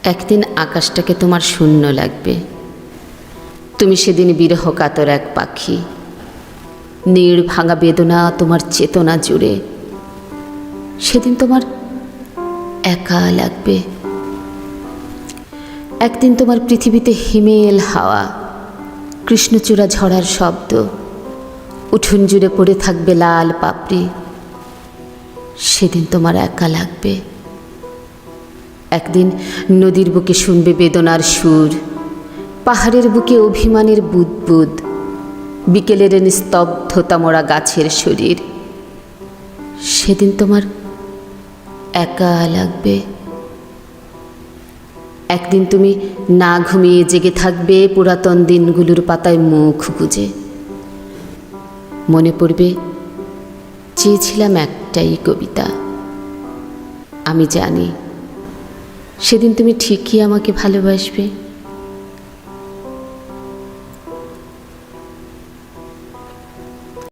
একদিন আকাশটাকে তোমার শূন্য লাগবে। তুমি সেদিন বিরহ কাতর এক পাখি, নীড় ভাঙা বেদনা তোমার চেতনা জুড়ে। সেদিন তোমার একা লাগবে। একদিন তোমার পৃথিবীতে হিমেল হাওয়া, কৃষ্ণচূড়া ঝরার শব্দ, উঠোন জুড়ে পড়ে থাকবে লাল পাপড়ি। সেদিন তোমার একা লাগবে। একদিন নদীর বুকে শুনবে বেদনার সুর, পাহাড়ের বুকে অভিমানের বুদবুদ, বিকেলের নিস্তব্ধতা মোড়া গাছের শরীর। সেদিন তোমার একা লাগবে। একদিন তুমি না ঘুমিয়ে জেগে থাকবে পুরাতন দিনগুলোর পাতায় মুখ গুজে। মনে পড়বে, চেয়েছিলাম একটাই কবিতা। আমি জানি সেদিন তুমি ঠিকই আমাকে ভালোবাসবে।